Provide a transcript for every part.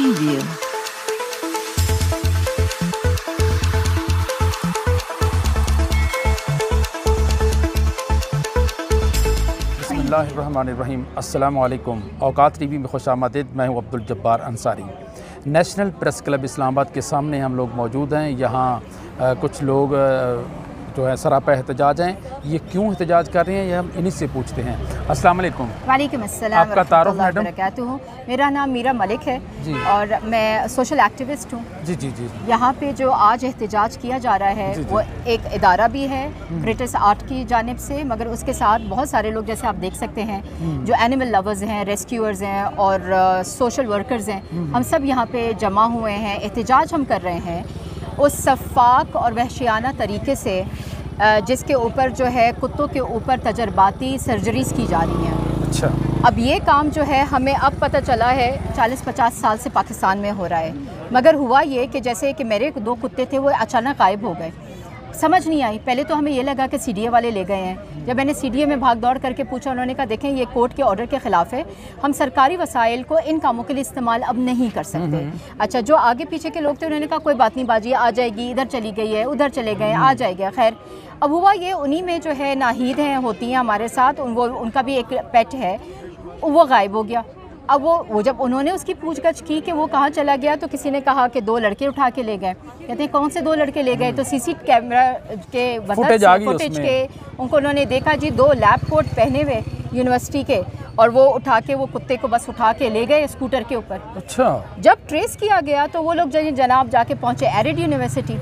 Preview. बिस्मिल्लाहिर्रहमानिर्रहीम। अस्सलामु अलैकुम। औकात टीवी में खुशामदीद। मैं हूँ Abdul Jabbar Ansari. National press club Islamabad के सामने हम लोग मौजूद हैं। यहाँ कुछ लोग जो है सरापा एहतजाज हैं। ये क्यों एहतजाज कर रहे हैं, ये हम इन्हीं से पूछते हैं। अस्सलाम वालेकुम। वालेकुम अस्सलाम। आपका तारुफ मैडम? मेरा नाम मीरा मलिक है जी। और मैं सोशल एक्टिविस्ट हूँ। जी जी जी। यहाँ पे जो आज एहतजाज किया जा रहा है जी, जी। वो एक इदारा भी है क्रिएटर्स आर्ट की जानिब से, मगर उसके साथ बहुत सारे लोग जैसे आप देख सकते हैं जो एनिमल लवर्स हैं, रेस्क्यूअर्स हैं और सोशल वर्कर्स हैं, हम सब यहाँ पे जमा हुए हैं। एहतजाज हम कर रहे हैं उस शफ़ाक और वहशियाना तरीके से जिसके ऊपर जो है कुत्तों के ऊपर तजर्बाती सर्जरीज़ की जा रही हैं। अच्छा। अब ये काम जो है हमें अब पता चला है 40-50 साल से पाकिस्तान में हो रहा है, मगर हुआ ये कि जैसे कि मेरे 2 कुत्ते थे वो अचानक गायब हो गए। समझ नहीं आई। पहले तो हमें ये लगा कि सीडीए वाले ले गए हैं। जब मैंने सीडीए में भाग दौड़ करके पूछा, उन्होंने कहा देखें ये कोर्ट के ऑर्डर के ख़िलाफ़ है, हम सरकारी वसाइल को इन कामों के लिए इस्तेमाल अब नहीं कर सकते। अच्छा, जो आगे पीछे के लोग थे उन्होंने कहा कोई बात नहीं बाजी, आ जाएगी, इधर चली गई है, उधर चले गए, आ जाएगा। खैर, अब हुआ ये, उन्हीं में जो है नाहीद हैं होती हैं हमारे साथ, उनका भी एक पेट है, वो गायब हो गया। अब वो जब उन्होंने उसकी पूछताछ की कि वो कहाँ चला गया, तो किसी ने कहा कि 2 लड़के उठा के ले गए। कहते हैं कौन से 2 लड़के ले गए? तो सीसी कैमरा के फुटेज के उनको उन्होंने देखा जी 2 लैब कोट पहने हुए यूनिवर्सिटी के, और वो उठा के वो कुत्ते को बस उठा के ले गए स्कूटर के ऊपर। अच्छा। जब ट्रेस किया गया तो वो लोग जनाब जाके पहुंचे एरिड यूनिवर्सिटी।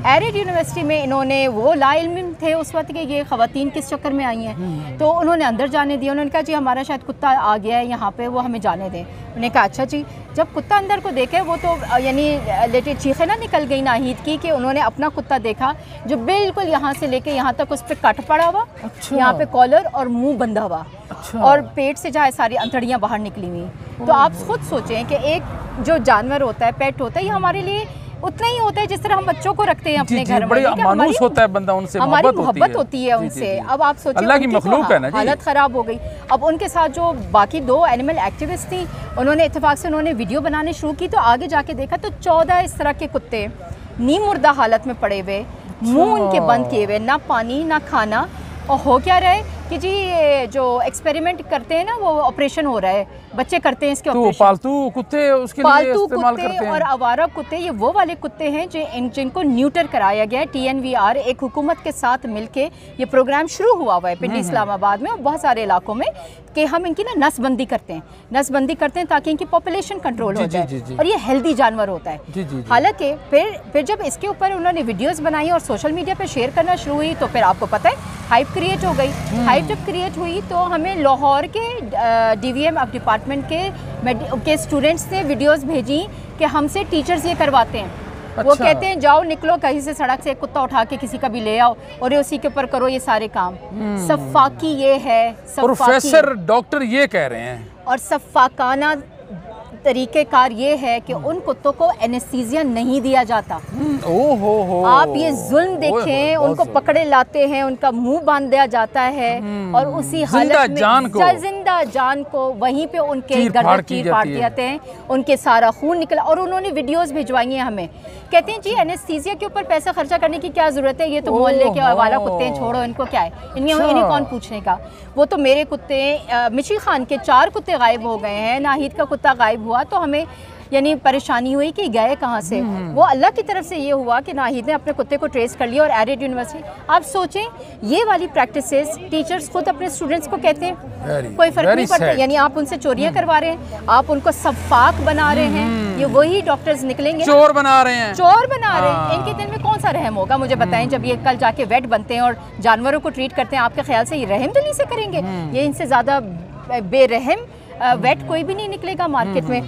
एरिड यूनिवर्सिटी में इन्होंने वो लाइल्म थे उस वक्त के ये ख़वातीन किस चक्कर में आई हैं, तो उन्होंने अंदर जाने दिया। उन्होंने कहा जी हमारा शायद कुत्ता आ गया है यहाँ पे, वो हमें जाने दें। उन्होंने कहा अच्छा जी। जब कुत्ता अंदर को देखे, वो तो यानी लेटे चीखें ना निकल गई नाहीद की कि उन्होंने अपना कुत्ता देखा जो बिल्कुल यहाँ से लेके यहाँ तक उस पर कट पड़ा हुआ। अच्छा। यहाँ पे कॉलर और मुंह बंधा हुआ। अच्छा। और पेट से जहाँ सारी अंतड़ियाँ बाहर निकली हुई। तो आप खुद सोचें कि एक जो जानवर होता है, पेट होता है, ये हमारे लिए उतना ही होता है जिस तरह हम बच्चों को रखते हैं अपने घर में। मानूस होता है बंदा, उनसे हमारी मोहब्बत होती है उनसे। अब आप सोचिए अल्लाह की मखलूक है ना जी। हालत ख़राब हो गई। अब उनके साथ जो बाकी 2 एनिमल एक्टिविस्ट थी, उन्होंने इत्तेफाक से उन्होंने वीडियो बनाने शुरू की, तो आगे जाके देखा तो 14 इस तरह के कुत्ते नीम मुर्दा हालत में पड़े हुए, मुंह उनके बंद किए हुए, ना पानी ना खाना। और हो क्या रहा है कि जी जो एक्सपेरिमेंट करते हैं ना, वो ऑपरेशन हो रहा है, बच्चे करते हैं इसके ऑपरेशन। पालतू कुत्ते उसके लिए इस्तेमाल करते हैं। और आवारा कुत्ते, ये वो वाले कुत्ते हैं जिनको न्यूटर कराया गया है। TNVR एक हुकूमत के साथ मिलके ये प्रोग्राम शुरू हुआ है पिंडी इस्लामाबाद में और बहुत सारे इलाकों में, कि हम इनकी ना नसबंदी करते हैं ताकि इनकी पॉपुलेशन कंट्रोल हो जाए। और ये हेल्दी जानवर होता है। हालांकि फिर जब इसके ऊपर उन्होंने वीडियोस बनाई और सोशल मीडिया पे शेयर करना शुरू हुई, तो फिर आपको पता है हाइप क्रिएट हो गई। हाइप जब क्रिएट हुई तो हमें लाहौर के DVM ऑफ डिपार्टमेंट के स्टूडेंट्स ने वीडियोस भेजी कि हमसे टीचर्स ये करवाते हैं। अच्छा। वो कहते हैं जाओ निकलो कहीं से, सड़क से कुत्ता उठा के किसी का भी ले आओ और ये उसी के ऊपर करो ये सारे काम। सफाकी ये है, प्रोफेसर डॉक्टर ये कह रहे हैं। और सफाकाना तरीक़ेकार ये है कि उन कुत्तों को एनेस्थीसिया नहीं दिया जाता। ओहो। आप ये जुल्म देखें, उनको पकड़े लाते हैं, उनका मुंह बांध दिया जाता है और उसी हालत में जिंदा जान को वहीं पे उनके गर्दन चीर फाड़ जाते हैं, उनके सारा खून निकला। और उन्होंने वीडियोस भिजवाई हैं हमें, कहते हैं जी एनेस्थीसिया के ऊपर पैसा खर्चा करने की क्या जरूरत है, ये तो मोहल्ले के वाला कुत्ते हैं, छोड़ो इनको, क्या है इन्हें कौन पूछने का। वो तो मेरे कुत्ते मिशी खान के 4 कुत्ते गायब हो गए हैं, नाहिद का कुत्ता गायब हुआ, तो हमें यानी परेशानी हुई कि गए कहाँ से। वो अल्लाह की तरफ से ये हुआ कि नाहिद ने अपने कुत्ते को ट्रेस कर लिया और एरिड यूनिवर्सिटी। आप सोचें ये वाली प्रैक्टिसेस टीचर्स खुद अपने स्टूडेंट्स को कहते हैं, कोई फर्क नहीं पड़ता। यानी आप उनसे चोरियां करवा रहे हैं, आप उनको सफाक बना रहे हैं, ये वही डॉक्टर्स निकलेंगे चोर बना रहे हैं। इनके दिल में कौन सा रहम होगा, मुझे बताएं। जब ये कल जाके वेट बनते हैं और जानवरों को ट्रीट करते हैं, आपके ख्याल से ये रहम दिली से करेंगे? ये इनसे ज़्यादा बेरहम वेट कोई भी नहीं निकलेगा मार्केट में।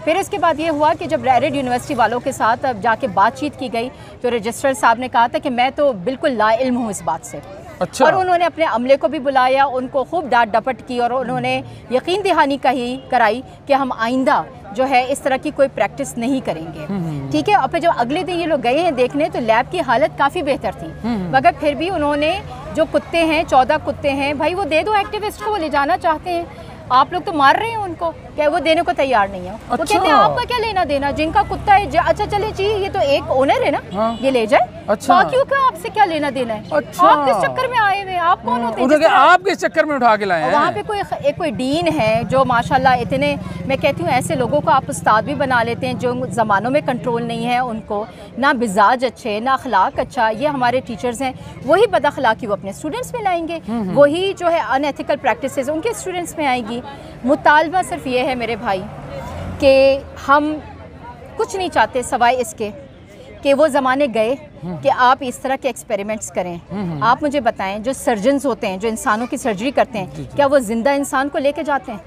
फिर इसके बाद ये हुआ कि जब एरिड यूनिवर्सिटी वालों के साथ अब जाके बातचीत की गई, तो रजिस्ट्रार साहब ने कहा था कि मैं तो बिल्कुल लाइल्म हूँ इस बात से। अच्छा। और उन्होंने अपने अमले को भी बुलाया, उनको खूब डांट डपट की और उन्होंने यकीन दहानी कराई कि हम आइंदा जो है इस तरह की कोई प्रैक्टिस नहीं करेंगे। ठीक है। और फिर जब अगले दिन ये लोग गए हैं देखने, तो लैब की हालत काफ़ी बेहतर थी, मगर फिर भी उन्होंने जो कुत्ते हैं 14 कुत्ते हैं, भाई वो दे दो एक्टिविस्ट को, वो ले जाना चाहते हैं। आप लोग तो मार रहे हैं उनको, क्या वो देने को तैयार नहीं है। वो अच्छा। कहते हैं आपका क्या लेना देना, जिनका कुत्ता है अच्छा चले जी, ये तो एक ओनर है ना, हाँ। ये ले जाए, अच्छा। बाकियों का आपसे क्या लेना देना है। अच्छा। आप किस चक्कर में आए हुए, आप कौन होते हैं? आप किस चक्कर में उठा के लाए हैं? वहाँ पे कोई डीन है जो माशाल्लाह इतने, मैं कहती हूँ ऐसे लोगों को आप उस्ताद भी बना लेते हैं जो ज़मानों में कंट्रोल नहीं है उनको, ना मिजाज अच्छे ना अखलाक अच्छा। ये हमारे टीचर्स हैं, वही बदअखलाकी वो अपने स्टूडेंट्स में लाएंगे, वही जो है अनएथिकल प्रैक्टिसेस उनके स्टूडेंट्स में आएगी। मुतालबा सिर्फ ये है मेरे भाई कि हम कुछ नहीं चाहते सिवाय इसके कि वो ज़माने गए कि आप इस तरह के एक्सपेरिमेंट्स करें। आप मुझे बताएं, जो सर्जन्स होते हैं जो इंसानों की सर्जरी करते हैं, क्या वो ज़िंदा इंसान को लेके जाते हैं?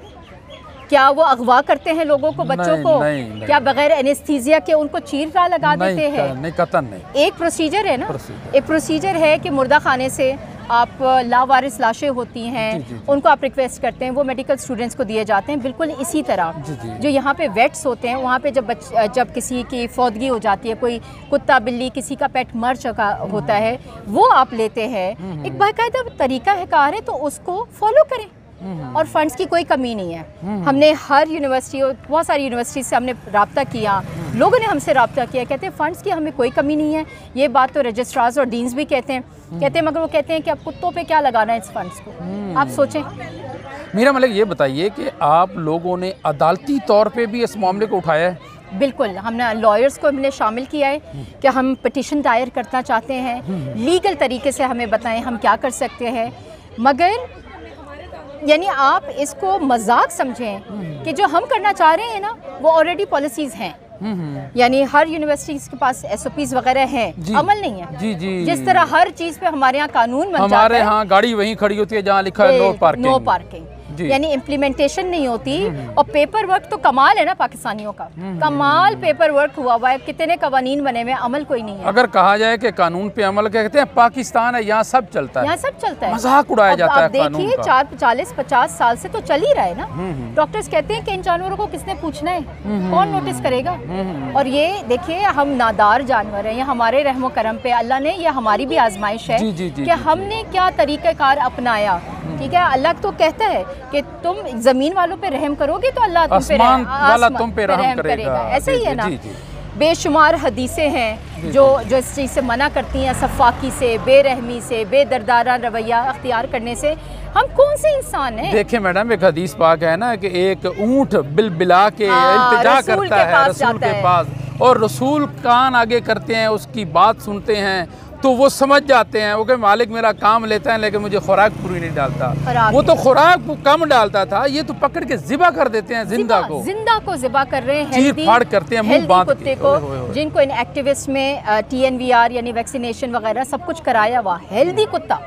क्या वो अगवा करते हैं लोगों को, बच्चों को? नहीं। क्या बगैर एनेस्थीसिया के उनको चीर लगा देते हैं? नहीं, कतन नहीं। एक प्रोसीजर है ना, एक प्रोसीजर है कि मुर्दा खाने से आप लावारिस लाशें होती हैं, उनको आप रिक्वेस्ट करते हैं, वो मेडिकल स्टूडेंट्स को दिए जाते हैं। बिल्कुल इसी तरह जो यहाँ पे वेट्स होते हैं, वहाँ पे जब किसी की फौतगी हो जाती है, कोई कुत्ता बिल्ली किसी का पेट मर चुका होता है, वो आप लेते हैं। एक बाकायदा तरीका है कार है, तो उसको फॉलो करें। और फंड्स की कोई कमी नहीं है। हमने हर यूनिवर्सिटी और बहुत सारी यूनिवर्सिटी से हमने रब्ता किया, लोगों ने हमसे रब्ता किया, कहते हैं फ़ंड्स की हमें कोई कमी नहीं है। ये बात तो रजिस्ट्रार्स और डीन्स भी कहते हैं, मगर वो कहते हैं कि अब कुत्तों पे क्या लगाना है इस फंड्स को। आप सोचें। मीरा मलिक, ये बताइए कि आप लोगों ने अदालती तौर पे भी इस मामले को उठाया है? बिल्कुल, हमने लॉयर्स को हमने शामिल किया है कि हम पिटिशन दायर करना चाहते हैं, लीगल तरीके से हमें बताएं हम क्या कर सकते हैं। मगर यानी आप इसको मजाक समझें कि जो हम करना चाह रहे हैं ना, वो ऑलरेडी पॉलिसीज़ हैं। यानी हर यूनिवर्सिटीज़ के पास SOPs वगैरह हैं, अमल नहीं है। जी। जिस तरह हर चीज़ पे हमारे यहाँ कानून बन जाता है, हमारे यहाँ गाड़ी वहीं खड़ी होती है जहाँ लिखा है नो पार्किंग। यानी इम्प्लीमेंटेशन नहीं होती। और पेपर वर्क तो कमाल है ना पाकिस्तानियों का, कमाल पेपर वर्क हुआ है, कितने कवानीन बने हुए, अमल कोई नहीं है। अगर कहा जाए कि कानून पे अमल कहते हैं पाकिस्तान है, यहाँ सब चलता है, यहाँ सब चलता है, मजाक उड़ाया जाता है। देखिए 40-50 साल से तो चल ही रहा है ना। डॉक्टर्स कहते हैं कि इन जानवरों को किसने पूछना है, कौन नोटिस करेगा। और ये देखिए, हम नादार जानवर हैं, ये हमारे रहमो करम पे अल्लाह ने, ये हमारी भी आजमाइश है कि हमने क्या तरीक़ाकार अपनाया। ठीक है, अल्लाह तो कहता है कि तुम ज़मीन वालों पे रहम करोगे तो अल्लाह तुम पे रहम करेगा। ऐसा ही है ना। बेशुमार हदीसें हैं जो इस चीज़ से मना करती हैं, सफाकी से, बेरहमी से, बेदरदारा रवैया अख्तियार करने से। हम कौन से इंसान हैं? देखिए मैडम, एक हदीस पाक है ना कि एक ऊँट बिलबिला के इल्तिजा करता है रसूल के पास, और रसूल कान आगे करते हैं, उसकी बात सुनते हैं, तो वो समझ जाते हैं वो कि मालिक मेरा काम लेता है लेकिन मुझे खुराक पूरी नहीं डालता। वो तो खुराक कम डालता था, ये तो पकड़ के ज़िबा कर देते हैं, जिंदा को ज़िबा कर रहे हैं, चीर फाड़ करते हैं मुंह बांध कुत्ते को, जिनको इन एक्टिविस्ट में TNVR यानी वैक्सीनेशन वगैरह सब कुछ कराया हुआ। हेल्दी कुत्ता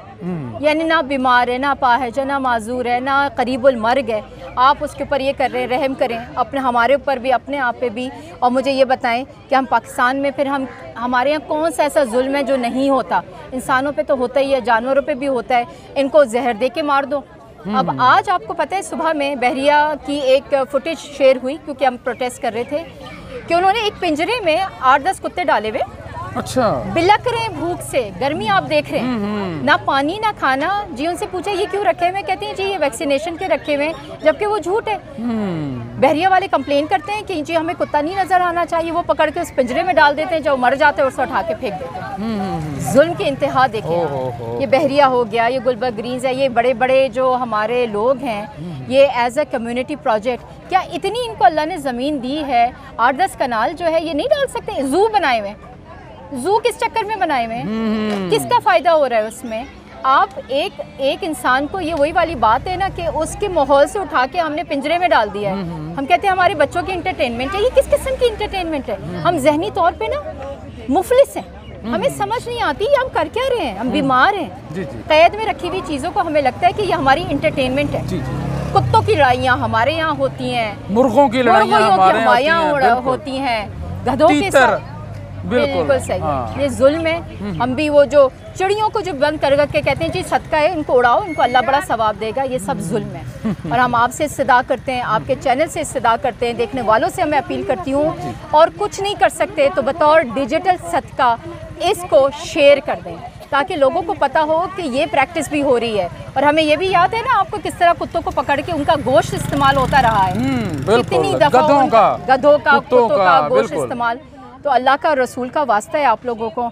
यानी ना बीमार है, ना अपाहिज है, ना माजूर है, ना करीबुल मर्ग है, आप उसके ऊपर ये कर रहे हैं। रहम करें अपने, हमारे ऊपर भी, अपने आप पे भी। और मुझे ये बताएं कि हम पाकिस्तान में फिर हमारे यहाँ कौन सा ऐसा जुल्म है जो नहीं होता? इंसानों पे तो होता ही है, जानवरों पे भी होता है। इनको जहर दे के मार दो। अब आज आपको पता है, सुबह में बहरिया की एक फुटेज शेयर हुई, क्योंकि हम प्रोटेस्ट कर रहे थे, कि उन्होंने एक पिंजरे में 8-10 कुत्ते डाले हुए। अच्छा। बिलक रहे हैं भूख से, गर्मी आप देख रहे हैं, ना पानी ना खाना। जी उनसे पूछा ये क्यों रखे हुए? कहते हैं जी ये वैक्सीनेशन के रखे हुए, जबकि वो झूठ है। बहरिया वाले कंप्लेन करते हैं कि जी हमें कुत्ता नहीं नजर आना चाहिए, वो पकड़ के उस पिंजरे में डाल देते हैं, जब मर जाते हैं उसको उठा के फेंक देते हैं। जुल्म की इंतहा देखें। ये बहरिया हो गया, ये गुलबर्ग ग्रीन्स है, ये बड़े बड़े जो हमारे लोग हैं, ये एज अ कम्युनिटी प्रोजेक्ट, क्या इतनी इनको अल्लाह ने ज़मीन दी है? 8-10 कनाल जो है ये नहीं डाल सकते? जू बनाए हुए, जू किस चक्कर में बनाए हुए हैं? किसका फ़ायदा हो रहा है उसमें? आप एक इंसान को, ये वही वाली बात है ना कि उसके माहौल से उठा के हमने पिंजरे में डाल दिया है। हम कहते हैं हमारे बच्चों की इंटरटेनमेंट है। ये किस किस्म की इंटरटेनमेंट है? हम जहनी तौर पे ना मुफलिस हैं, हमें समझ नहीं आती हम कर क्या रहे हैं। हम बीमार हैं। कैद में रखी हुई चीज़ों को हमें लगता है कि ये हमारी इंटरटेनमेंट है। कुत्तों की लड़ाइयाँ हमारे यहाँ होती हैं, मुर्गों की लड़ाइयाँ हमारे यहाँ होती हैं, गधों के साथ। बिल्कुल सही। ये जुल्म है। हम भी वो जो चिड़ियों को जो बंद कर के कहते हैं जी सदका है, इनको उड़ाओ, इनको अल्लाह बड़ा सवाब देगा, ये सब जुल्म है। और हम आपसे इस्तदा करते हैं, आपके चैनल से इस्तदा करते हैं, देखने वालों से मैं अपील करती हूँ, और कुछ नहीं कर सकते तो बतौर डिजिटल सदका इसको शेयर कर दें, ताकि लोगों को पता हो कि ये प्रैक्टिस भी हो रही है। और हमें ये भी याद है ना आपको किस तरह कुत्तों को पकड़ के उनका गोश्त इस्तेमाल होता रहा है, कितनी दफ़ा गधों का कुत्तों का गोश्त इस्तेमाल। तो अल्लाह का रसूल का वास्ता है आप लोगों को,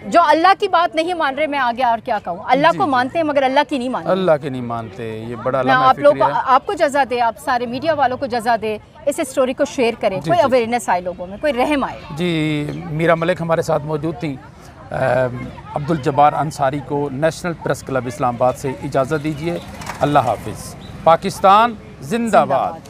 जो अल्लाह की बात नहीं मान रहे, मैं आगे और क्या कहूँ, अल्लाह को मानते हैं मगर अल्लाह की नहीं मानते, अल्लाह की नहीं मानते। ये बड़ा मैं आप लोग आपको जज़ा दे, आप सारे मीडिया वालों को जज़ा दे, इस स्टोरी को शेयर करें, कोई अवेयरनेस आए लोगों में, कोई रहम आए। जी, मीरा मलिक हमारे साथ मौजूद थी। अब्दुल जब्बार अंसारी को नेशनल प्रेस क्लब इस्लामाबाद से इजाज़त दीजिए। अल्लाह हाफिज़। पाकिस्तान जिंदाबाद।